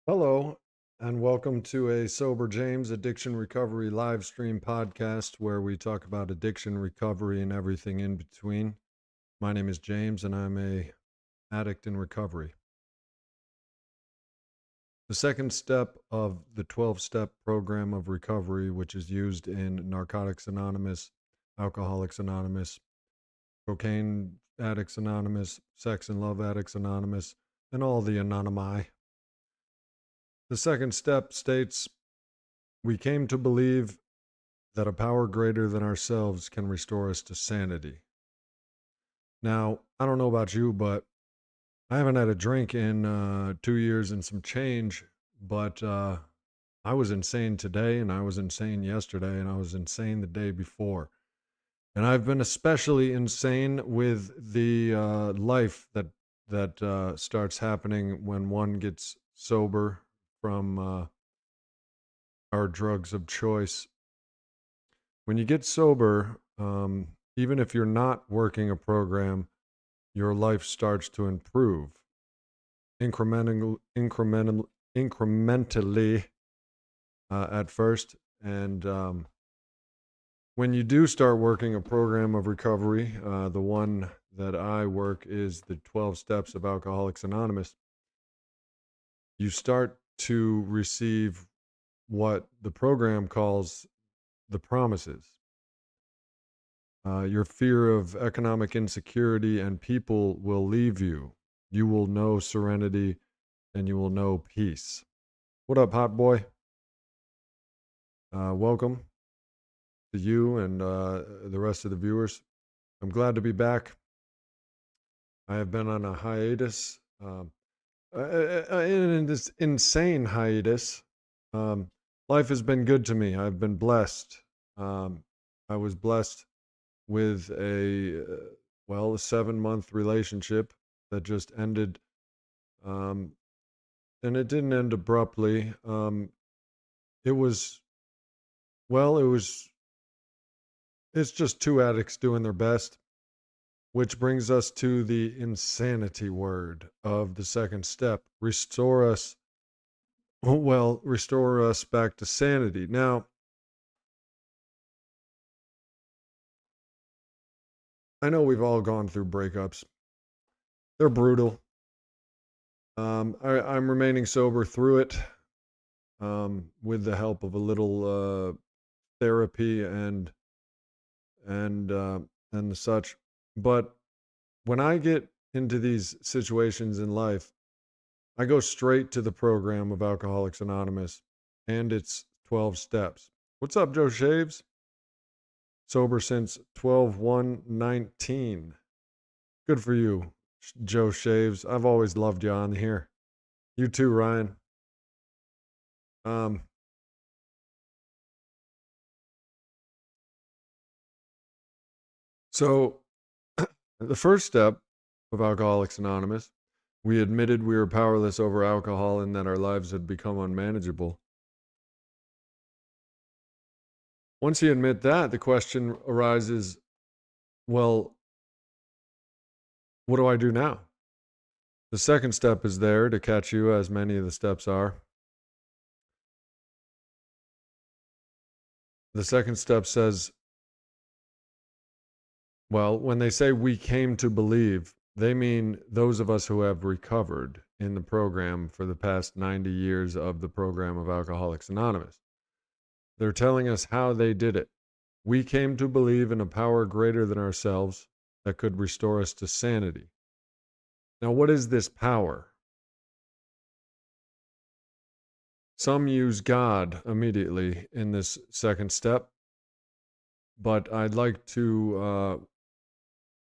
Hello, and welcome to a Sober James Addiction Recovery live stream podcast where we talk about addiction recovery and everything in between. My name is James, and I'm a addict in recovery. The second step of the 12-step program of recovery, which is used in Narcotics Anonymous, Alcoholics Anonymous, Cocaine Addicts Anonymous, Sex and Love Addicts Anonymous, and all the anonymi. The second step states, we came to believe that a power greater than ourselves can restore us to sanity. Now, I don't know about you, but I haven't had a drink in 2 years and some change, but I was insane today, and I was insane yesterday, and I was insane the day before. And I've been especially insane with the life that starts happening when one gets sober from our drugs of choice. When you get sober, even if you're not working a program, your life starts to improve incrementally at first. And when you do start working a program of recovery, the one that I work is the 12 Steps of Alcoholics Anonymous, you start to receive what the program calls the promises. Your fear of economic insecurity and people will leave you. You will know serenity and you will know peace. What up, hot boy? Welcome to you and the rest of the viewers. I'm glad to be back. I have been on a hiatus, in this insane hiatus. Life has been good to me. I've been blessed. I was blessed with a 7-month relationship that just ended. And it didn't end abruptly. It was, well, it was, it's just two addicts doing their best, which brings us to the insanity word of the second step. Restore us back to sanity. Now, I know we've all gone through breakups. They're brutal. I'm remaining sober through it, with the help of a little therapy and the such. But when I get into these situations in life, I go straight to the program of Alcoholics Anonymous and its 12 steps. What's up, Joe Shaves? Sober since 12/1/19. Good for you, Joe Shaves. I've always loved you on here. You too, Ryan. Um, so the first step of Alcoholics Anonymous, we admitted we were powerless over alcohol and that our lives had become unmanageable. Once you admit that, the question arises, well, what do I do now? The second step is there to catch you, as many of the steps are. The second step says, well, when they say we came to believe, they mean those of us who have recovered in the program for the past 90 years of the program of Alcoholics Anonymous. They're telling us how they did it. We came to believe in a power greater than ourselves that could restore us to sanity. Now, what is this power? Some use God immediately in this second step, but I'd like to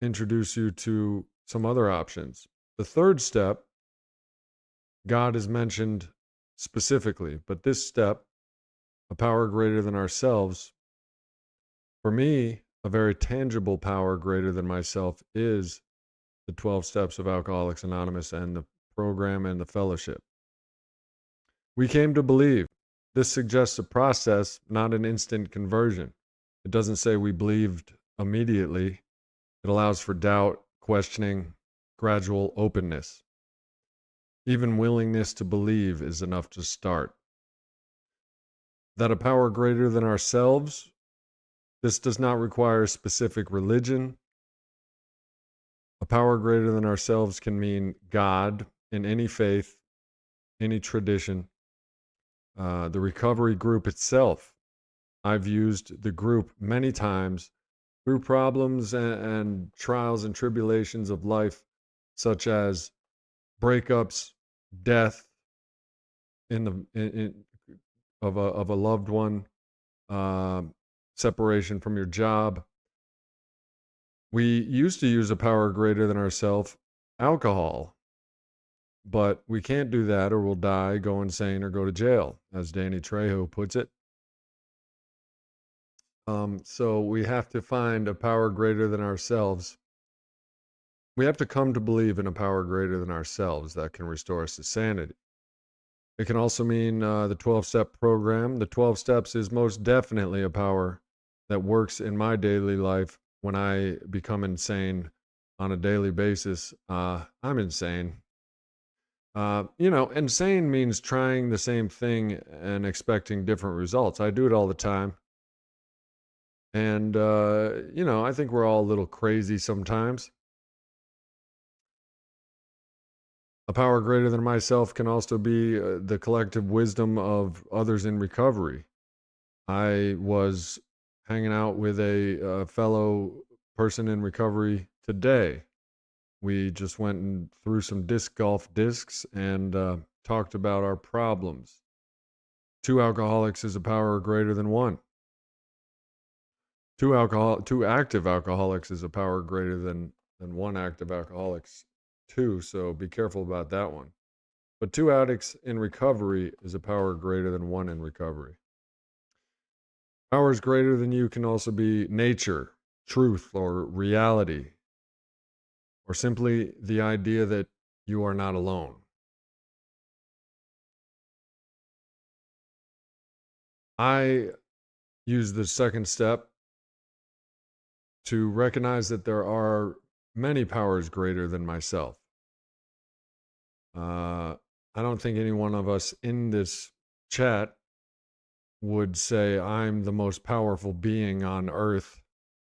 introduce you to some other options. The third step, God is mentioned specifically, but this step, a power greater than ourselves, for me, a very tangible power greater than myself is the 12 steps of Alcoholics Anonymous and the program and the fellowship. We came to believe. This suggests a process, not an instant conversion. It doesn't say we believed immediately. It allows for doubt, questioning, gradual openness. Even willingness to believe is enough to start. That a power greater than ourselves, this does not require a specific religion. A power greater than ourselves can mean God in any faith, any tradition. The recovery group itself, I've used the group many times through problems and trials and tribulations of life, such as breakups, death of a loved one, uh, separation from your job. We used to use a power greater than ourselves, alcohol, but we can't do that or we'll die, go insane, or go to jail, as Danny Trejo puts it. So we have to find a power greater than ourselves. We have to come to believe in a power greater than ourselves that can restore us to sanity. It can also mean the 12-step program. The 12 steps is most definitely a power that works in my daily life when I become insane on a daily basis. I'm insane. Insane means trying the same thing and expecting different results. I do it all the time. And, I think we're all a little crazy sometimes. A power greater than myself can also be the collective wisdom of others in recovery. I was hanging out with a fellow person in recovery today. We just went and threw some disc golf discs and talked about our problems. 2 alcoholics is a power greater than 1. Two active alcoholics is a power greater than 1 active alcoholics too. So be careful about that one. But 2 addicts in recovery is a power greater than 1 in recovery. Powers greater than you can also be nature, truth, or reality, or simply the idea that you are not alone. I use the second step to recognize that there are many powers greater than myself. I don't think any one of us in this chat would say, I'm the most powerful being on earth.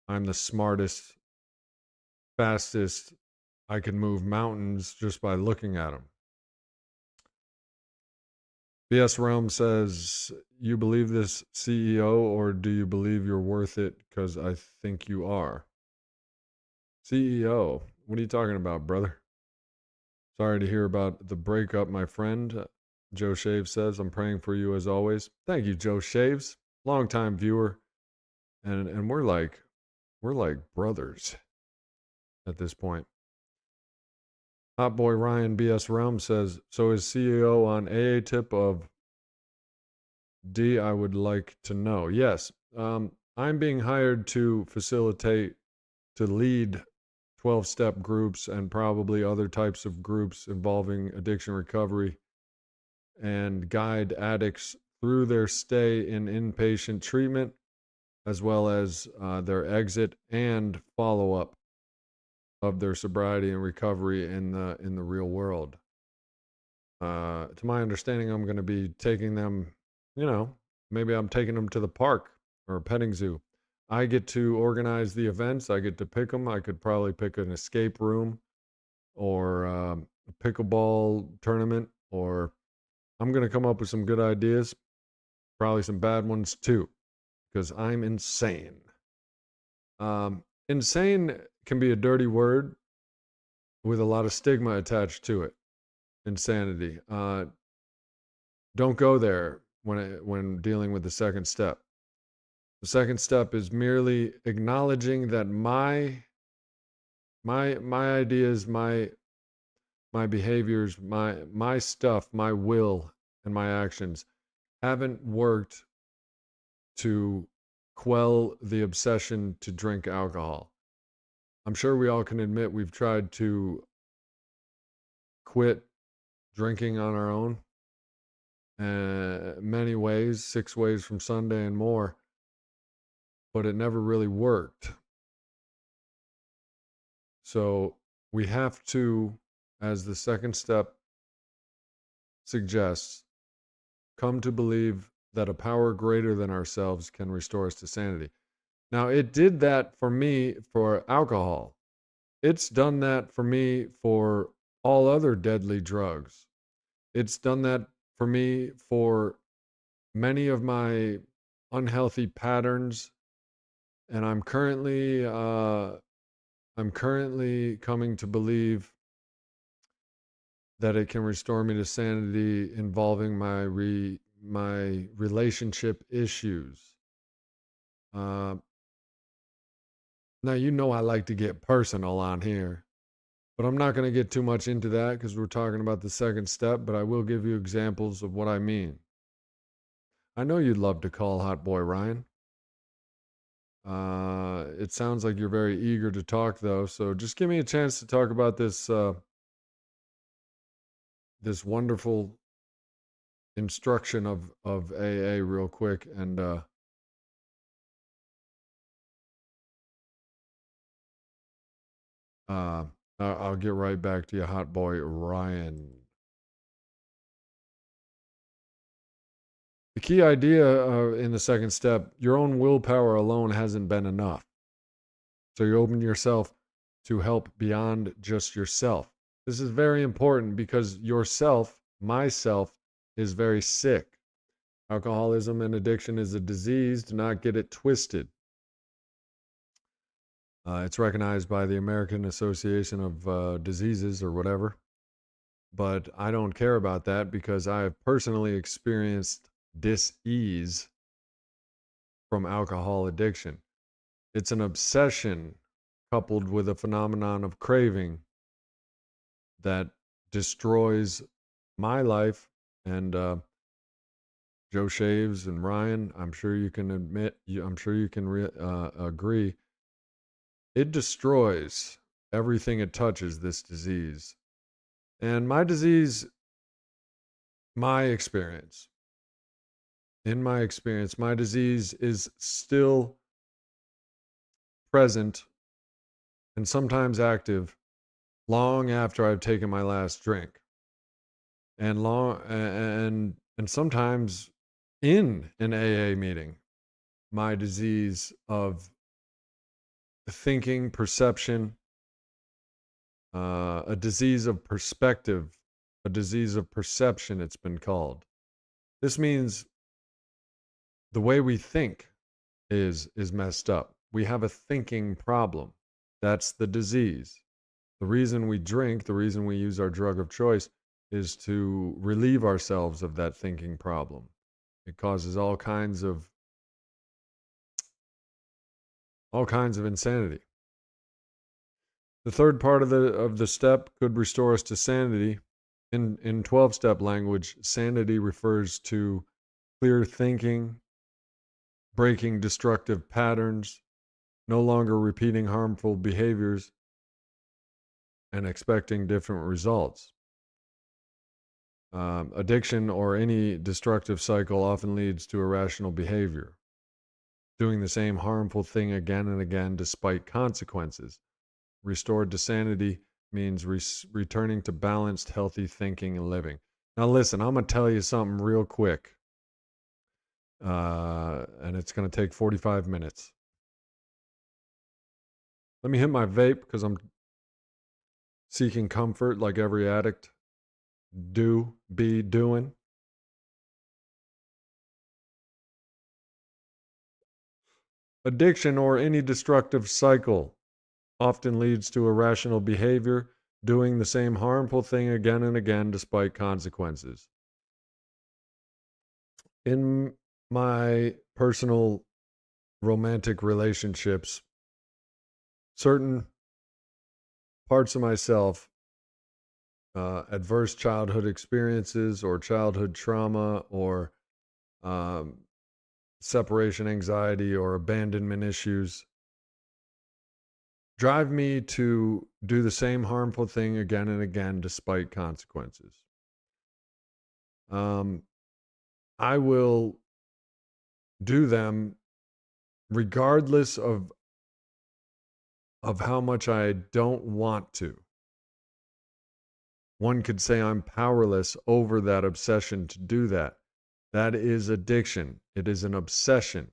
I'm the smartest, fastest. I can move mountains just by looking at them. BS Realm says, you believe this CEO or do you believe you're worth it? Because I think you are. CEO, what are you talking about, brother? Sorry to hear about the breakup, my friend. Joe Shaves says, I'm praying for you as always. Thank you, Joe Shaves. Longtime viewer. And we're like brothers at this point. Hot Boy Ryan BS Realm says, so is CEO on AA tip of D? I would like to know. Yes. I'm being hired to facilitate, to lead 12-step groups and probably other types of groups involving addiction recovery and guide addicts through their stay in inpatient treatment as well as their exit and follow-up of their sobriety and recovery in the real world. To my understanding, I'm going to be taking them, maybe I'm taking them to the park or a petting zoo. I get to organize the events. I get to pick them. I could probably pick an escape room or a pickleball tournament, or I'm going to come up with some good ideas, probably some bad ones too, because I'm insane. Insane can be a dirty word with a lot of stigma attached to it. Insanity. Don't go there when dealing with the second step. The second step is merely acknowledging that my ideas, my behaviors, my stuff, my will, and my actions haven't worked to quell the obsession to drink alcohol. I'm sure we all can admit we've tried to quit drinking on our own. Many ways, 6 ways from Sunday and more, but it never really worked. So we have to, as the second step, suggests, come to believe that a power greater than ourselves can restore us to sanity. Now, it did that for me for alcohol. It's done that for me for all other deadly drugs. It's done that for me for many of my unhealthy patterns, and I'm currently coming to believe that it can restore me to sanity involving my relationship issues. Uh, Now you know I like to get personal on here, but I'm not going to get too much into that because we're talking about the second step. But I will give you examples of what I mean. I know you'd love to call Hot Boy Ryan. It sounds like you're very eager to talk, though. So just give me a chance to talk about this wonderful instruction of AA real quick, and uh, I'll get right back to you, Hot Boy Ryan. The key idea in the second step, your own willpower alone hasn't been enough. So you open yourself to help beyond just yourself. This is very important because yourself, myself, is very sick. Alcoholism and addiction is a disease. Do not get it twisted. It's recognized by the American Association of Diseases or whatever. But I don't care about that because I have personally experienced dis-ease from alcohol addiction. It's an obsession coupled with a phenomenon of craving that destroys my life. And Joe Shaves and Ryan, I'm sure you can I'm sure you can agree, it destroys everything it touches, this disease. And my disease, my experience, in my experience, my disease is still present and sometimes active long after I've taken my last drink. And sometimes in an AA meeting, my disease of thinking, perception, a disease of perspective, a disease of perception, it's been called. This means the way we think is messed up. We have a thinking problem. That's the disease. The reason we drink, the reason we use our drug of choice is to relieve ourselves of that thinking problem. It causes all kinds of insanity. The third part of the step could restore us to sanity. In 12-step language, sanity refers to clear thinking, breaking destructive patterns, no longer repeating harmful behaviors, and expecting different results. Addiction or any destructive cycle often leads to irrational behavior, doing the same harmful thing again and again despite consequences. Restored to sanity means returning to balanced, healthy thinking and living. Now, listen, I'm going to tell you something real quick, and it's going to take 45 minutes. Let me hit my vape because I'm seeking comfort like every addict be doing. Addiction or any destructive cycle often leads to irrational behavior, doing the same harmful thing again and again despite consequences. In my personal romantic relationships, certain parts of myself, adverse childhood experiences or childhood trauma or um, separation anxiety or abandonment issues, drive me to do the same harmful thing again and again despite consequences. I will do them regardless of how much I don't want to. One could say I'm powerless over that obsession to do that. That is addiction. It is an obsession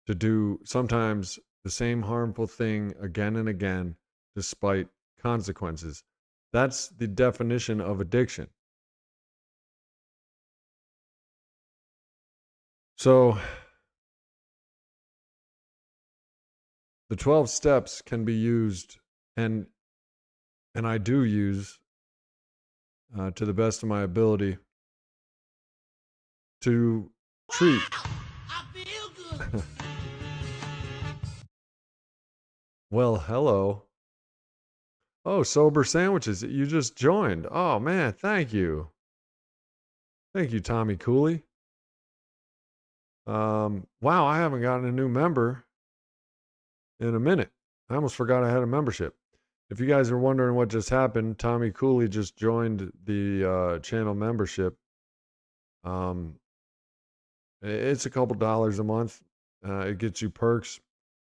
to do sometimes the same harmful thing again and again despite consequences. That's the definition of addiction. So the 12 steps can be used, and I do use to the best of my ability to treat. I feel good. Well, hello. Oh, Sober Sandwiches. You just joined. Oh, man. Thank you. Thank you, Tommy Cooley. Wow, I haven't gotten a new member in a minute. I almost forgot I had a membership. If you guys are wondering what just happened, Tommy Cooley just joined the channel membership. It's a couple dollars a month. It gets you perks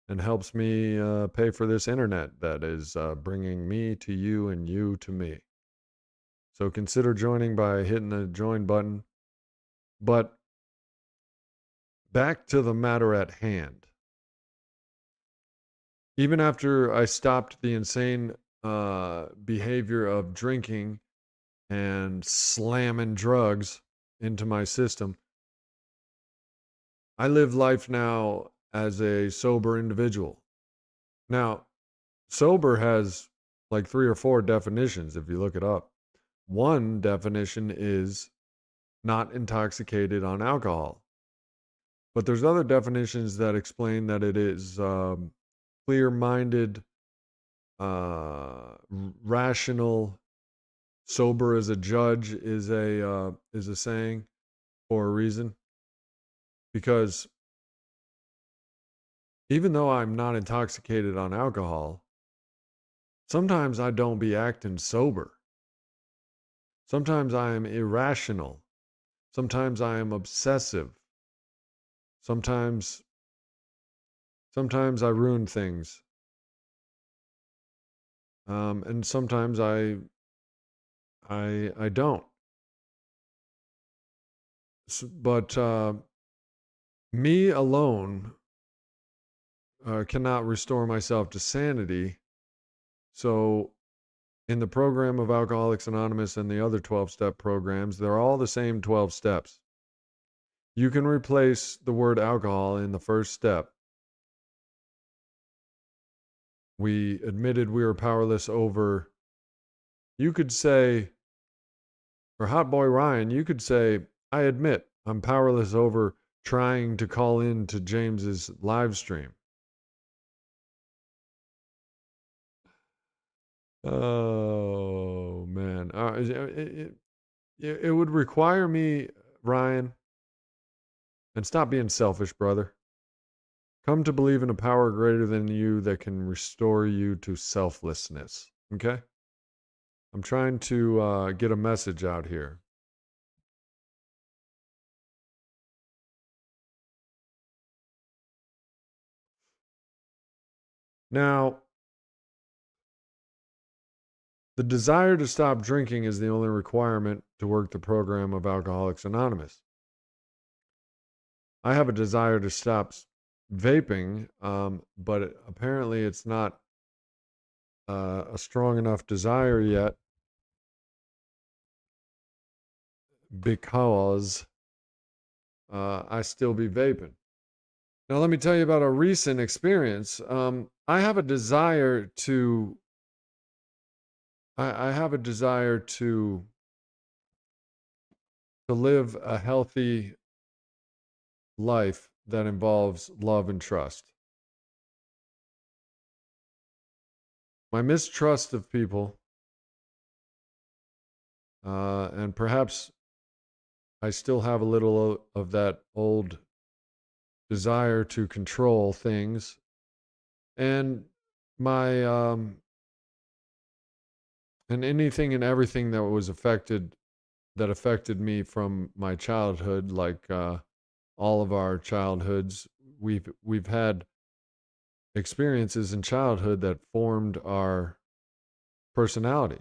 and helps me pay for this internet that is bringing me to you and you to me. So consider joining by hitting the join button. But back to the matter at hand. Even after I stopped the insane behavior of drinking and slamming drugs into my system, I live life now as a sober individual. Now, sober has like 3 or 4 definitions if you look it up. One definition is not intoxicated on alcohol. But there's other definitions that explain that it is clear-minded, rational, sober as a judge is a saying for a reason. Because even though I'm not intoxicated on alcohol, sometimes I don't be acting sober. Sometimes I am irrational. Sometimes I am obsessive. Sometimes I ruin things. And sometimes I don't. But me alone cannot restore myself to sanity. So in the program of Alcoholics Anonymous and the other 12-step programs, they're all the same 12 steps. You can replace the word alcohol in the first step. We admitted we were powerless over, you could say, for Hot Boy Ryan, you could say, I admit I'm powerless over trying to call in to James's live stream. Oh, man. It would require me, Ryan, and stop being selfish, brother. Come to believe in a power greater than you that can restore you to selflessness. Okay? I'm trying to get a message out here. Now, the desire to stop drinking is the only requirement to work the program of Alcoholics Anonymous. I have a desire to stop vaping, but apparently it's not a strong enough desire yet because I still be vaping. Now, let me tell you about a recent experience. I have a desire to. I have a desire to live a healthy life that involves love and trust. My mistrust of people, and perhaps I still have a little of that old desire to control things, and my and anything and everything that was that affected me from my childhood, like all of our childhoods, we've had experiences in childhood that formed our personality.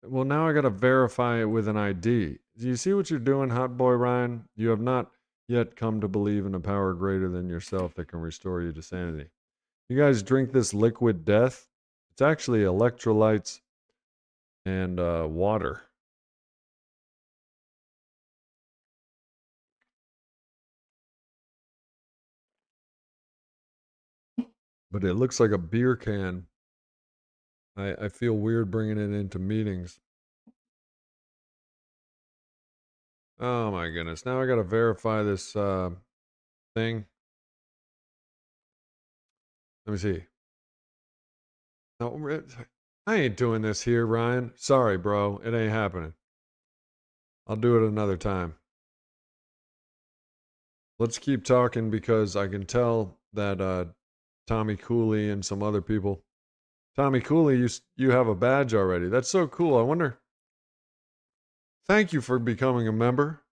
Well, now I got to verify it with an ID. Do you see what you're doing, Hot Boy Ryan? You have not yet come to believe in a power greater than yourself that can restore you to sanity. You guys drink this liquid death. It's actually electrolytes and water. But it looks like a beer can. I feel weird bringing it into meetings. Oh my goodness. Now I got to verify this thing. Let me see. No, I ain't doing this here, Ryan. Sorry, bro. It ain't happening. I'll do it another time. Let's keep talking because I can tell that Tommy Cooley and some other people. Tommy Cooley, you have a badge already. That's so cool. I wonder. Thank you for becoming a member,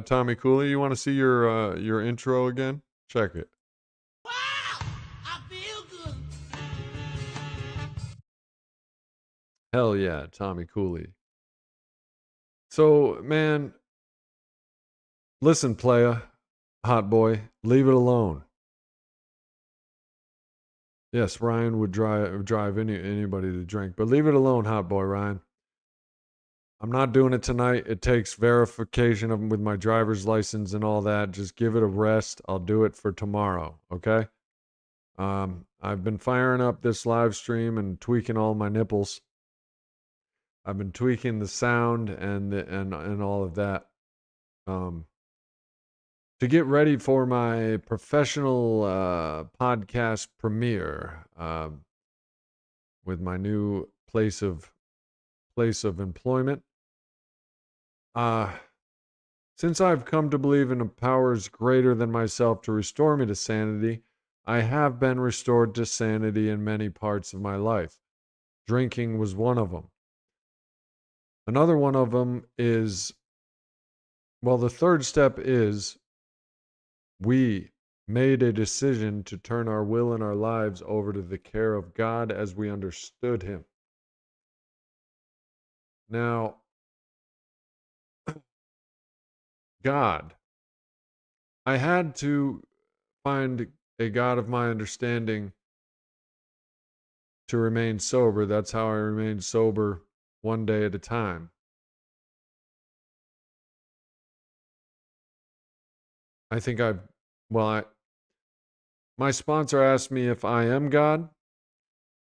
Tommy Cooley. You want to see your intro again? Check it. Wow, I feel good. Hell yeah, Tommy Cooley. So man, listen, playa, hot boy, leave it alone. Yes, Ryan would drive anybody to drink, but leave it alone, hot boy Ryan. I'm not doing it tonight. It takes verification of with my driver's license and all that. Just give it a rest. I'll do it for tomorrow. Okay. I've been firing up this live stream and tweaking all my nipples. I've been tweaking the sound and all of that. To get ready for my professional podcast premiere with my new place of employment. Since I've come to believe in powers greater than myself to restore me to sanity, I have been restored to sanity in many parts of my life. Drinking was one of them. Another one of them is, well, the third step is we made a decision to turn our will and our lives over to the care of God as we understood Him. Now, God, I had to find a God of my understanding to remain sober. That's how I remained sober one day at a time. I think well, my sponsor asked me if I am God,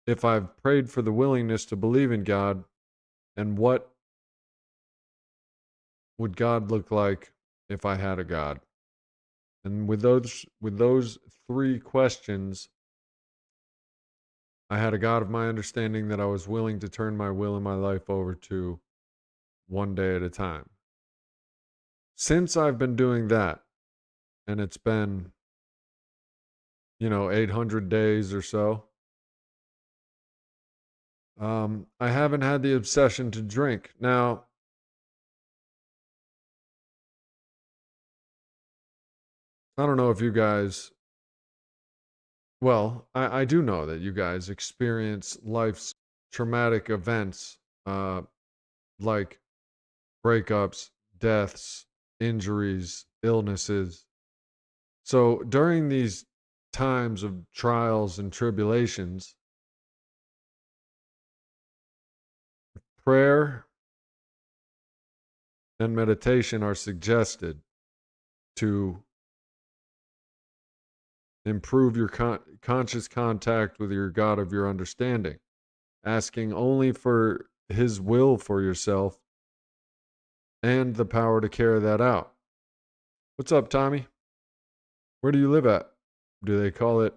if I've prayed for the willingness to believe in God, and what would God look like if I had a God. And with those three questions, I had a God of my understanding that I was willing to turn my will and my life over to one day at a time. Since I've been doing that, and it's been 800 days or so, I haven't had the obsession to drink. Now, I don't know if you guys, well, I do know that you guys experience life's traumatic events like breakups, deaths, injuries, illnesses. So during these times of trials and tribulations, prayer and meditation are suggested to improve your conscious contact with your God of your understanding, asking only for His will for yourself and the power to carry that out. What's up, Tommy? Where do you live at? Do they call it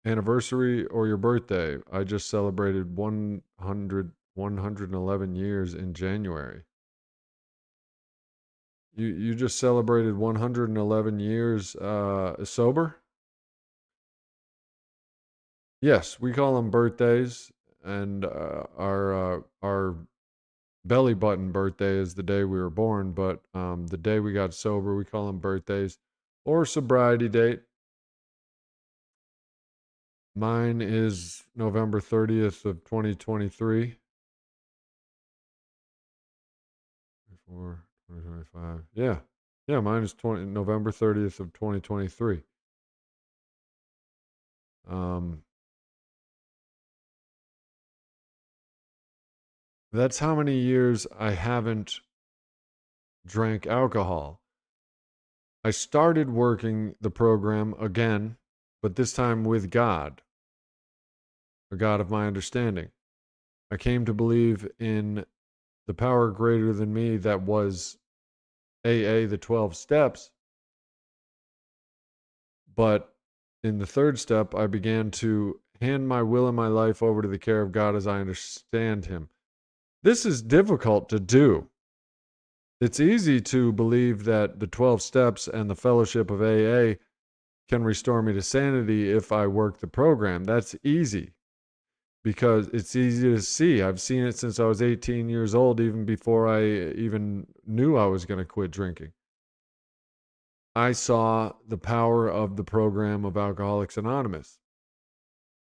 anniversary or your birthday? I just celebrated 111 years in January. You just celebrated 111 years sober? Yes, we call them birthdays, and our belly button birthday is the day we were born, but the day we got sober, we call them birthdays or sobriety date. Mine is November 30th of 2023. 4, 2025. Yeah. Yeah, mine is November 30th of 2023. Um, that's how many years I haven't drank alcohol. I started working the program again, but this time with God, the God of my understanding. I came to believe in the power greater than me that was AA, the 12 steps. But in the third step, I began to hand my will and my life over to the care of God as I understand Him. This is difficult to do. It's easy to believe that the 12 steps and the fellowship of AA can restore me to sanity if I work the program. That's easy because it's easy to see. I've seen it since I was 18 years old, even before I even knew I was going to quit drinking. I saw the power of the program of Alcoholics Anonymous,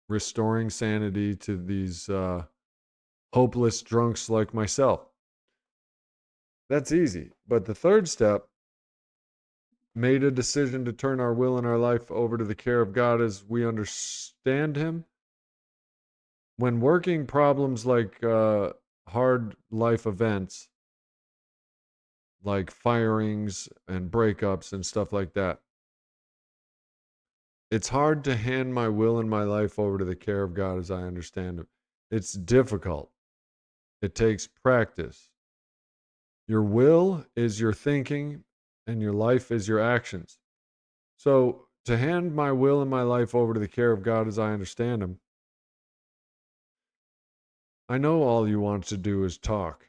restoring sanity to these hopeless drunks like myself. That's easy. But the third step, made a decision to turn our will and our life over to the care of God as we understand Him. When working problems like hard life events, like firings and breakups and stuff like that, it's hard to hand my will and my life over to the care of God as I understand Him. It's difficult. It takes practice. Your will is your thinking, and your life is your actions. So, to hand my will and my life over to the care of God as I understand Him, I know all you want to do is talk,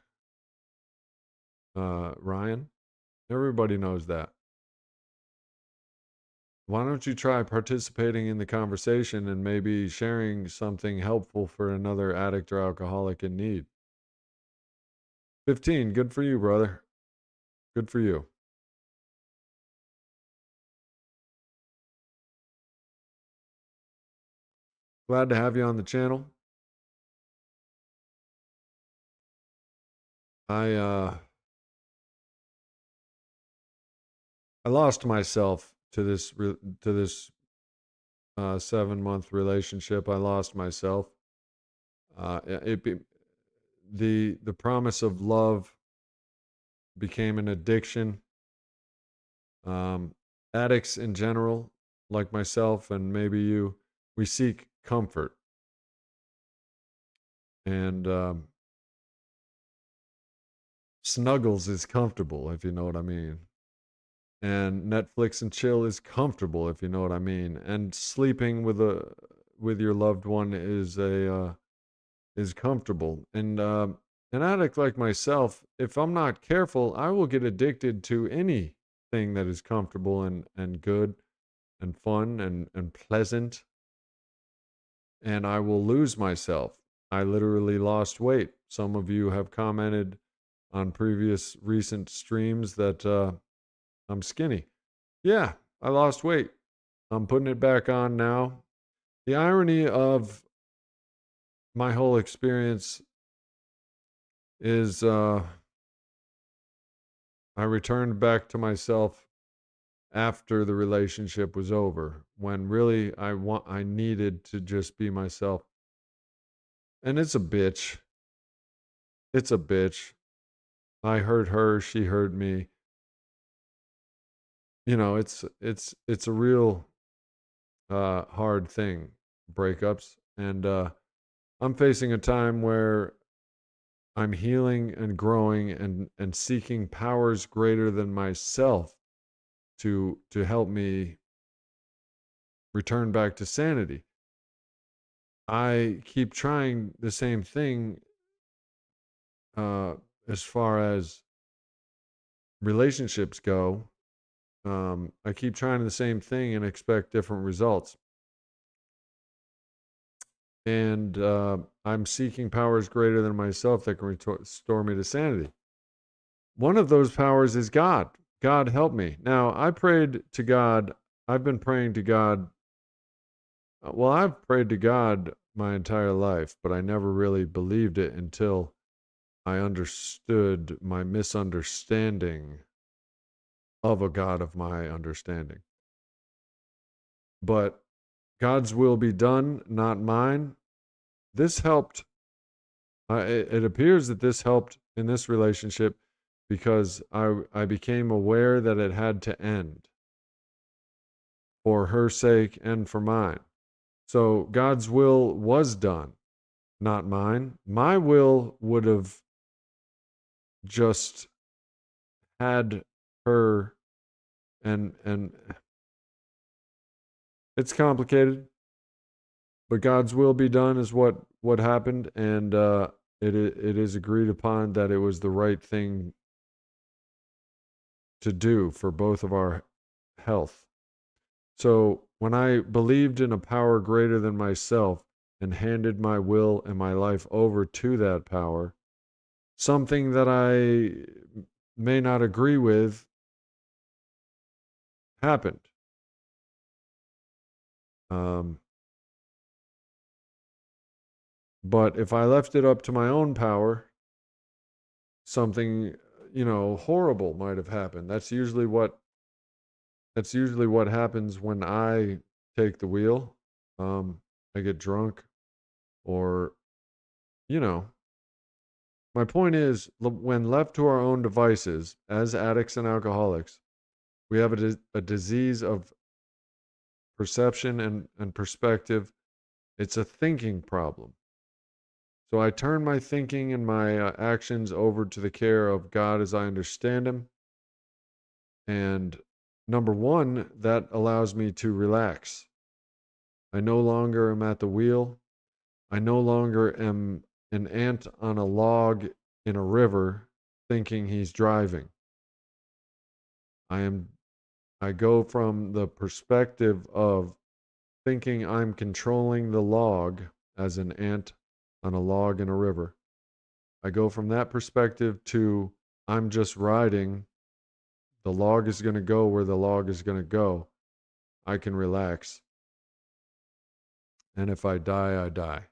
Ryan. Everybody knows that. Why don't you try participating in the conversation and maybe sharing something helpful for another addict or alcoholic in need? 15, good for you, brother. Good for you. Glad to have you on the channel. I I lost myself to this 7-month relationship. I lost myself. The promise of love became an addiction. Addicts in general, like myself and maybe you, we seek comfort, and snuggles is comfortable, if you know what I mean. And Netflix and chill is comfortable, if you know what I mean. And sleeping with your loved one is comfortable. And an addict like myself, if I'm not careful, I will get addicted to anything that is comfortable and good and fun and pleasant, and I will lose myself. I literally lost weight. Some of you have commented on previous recent streams that I'm skinny. Yeah, I lost weight. I'm putting it back on now. The irony of my whole experience is I returned back to myself after the relationship was over, when really I needed to just be myself. And it's a bitch. It's a bitch. I hurt her, she hurt me. You know, it's a real hard thing, breakups. And I'm facing a time where I'm healing and growing and seeking powers greater than myself to help me return back to sanity. I keep trying the same thing uh, as far as relationships go. I keep trying the same thing and expect different results. And I'm seeking powers greater than myself that can restore me to sanity. One of those powers is God. God help me. Now, I prayed to God. I've been praying to God. Well, I've prayed to God my entire life, but I never really believed it until I understood my misunderstanding of a God of my understanding. But God's will be done, not mine. This helped. It appears that this helped in this relationship because I became aware that it had to end for her sake and for mine. So God's will was done, not mine. My will would have just had her, and it's complicated, but God's will be done is what happened, and it is agreed upon that it was the right thing to do for both of our health. So when I believed in a power greater than myself and handed my will and my life over to that power, something that I may not agree with happened. Um, but if I left it up to my own power, something horrible might have happened. That's usually what happens when I take the wheel. I get drunk, or you know. My point is, when left to our own devices as addicts and alcoholics, we have a disease of perception and perspective. It's a thinking problem. So I turn my thinking and my actions over to the care of God as I understand Him. And number one, that allows me to relax. I no longer am at the wheel. I no longer am an ant on a log in a river thinking he's driving. I go from the perspective of thinking I'm controlling the log as an ant on a log in a river. I go from that perspective to I'm just riding. The log is going to go where the log is going to go. I can relax. And if I die, I die.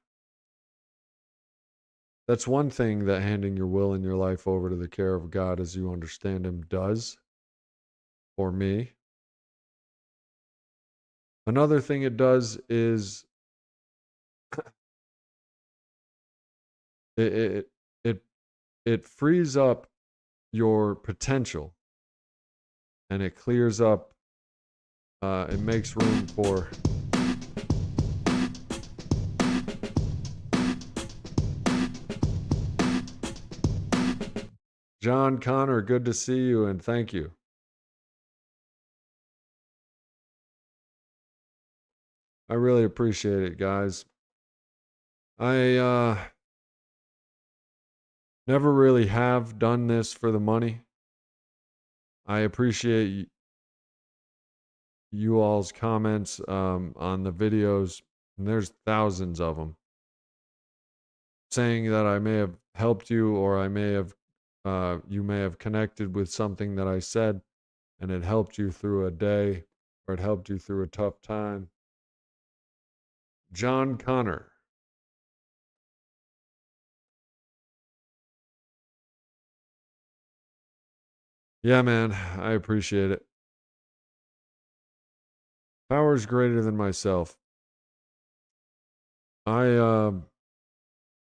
That's one thing that handing your will and your life over to the care of God as you understand Him does for me. Another thing it does is it it it, it frees up your potential, and it clears up. It makes room for. John Connor, good to see you, and thank you. I really appreciate it, guys. I never really have done this for the money. I appreciate you all's comments on the videos, and there's thousands of them, saying that I may have helped you, or you may have connected with something that I said, and it helped you through a day, or it helped you through a tough time. John Connor. Yeah, man, I appreciate it. Power is greater than myself. I'm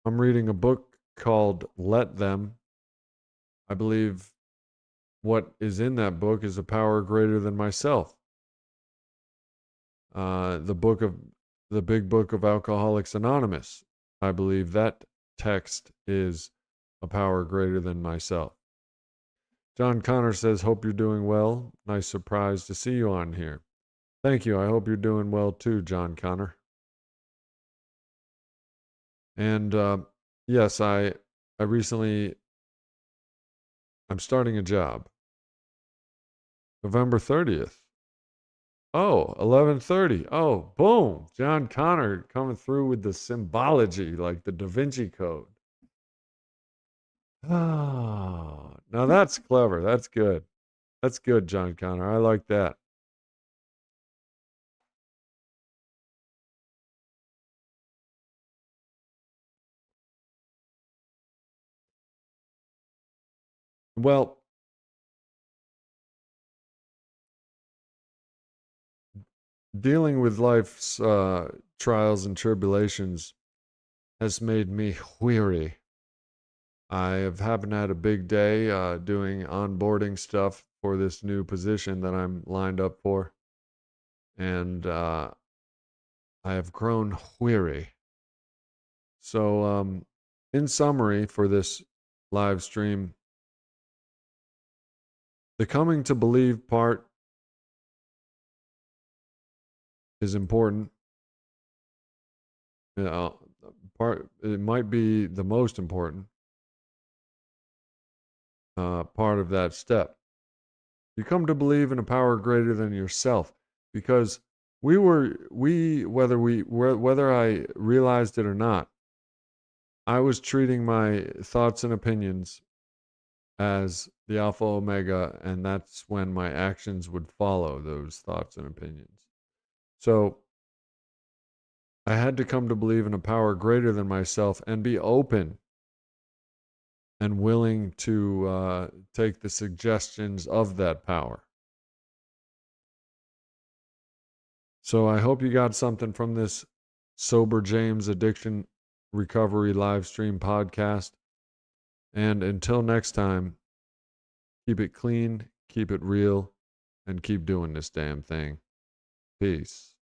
reading a book called Let Them. I believe what is in that book is a power greater than myself. The book of the big book of Alcoholics Anonymous. I believe that text is a power greater than myself. John Connor says, "Hope you're doing well. Nice surprise to see you on here." Thank you. I hope you're doing well too, John Connor. And yes, I recently I'm starting a job. November 30th. Oh, 11:30. Oh, boom. John Connor coming through with the symbology like the Da Vinci Code. Oh, now that's clever. That's good. That's good, John Connor. I like that. Well, dealing with life's trials and tribulations has made me weary. Haven't had a big day doing onboarding stuff for this new position that I'm lined up for, and I have grown weary. So, in summary, for this live stream, the coming to believe part is important. You know, it might be the most important part of that step. You come to believe in a power greater than yourself, because whether I realized it or not, I was treating my thoughts and opinions as the alpha omega, and that's when my actions would follow those thoughts and opinions. So I had to come to believe in a power greater than myself and be open and willing to take the suggestions of that power. So I hope you got something from this Sober James Addiction Recovery live stream podcast. And until next time, keep it clean, keep it real, and keep doing this damn thing. Peace.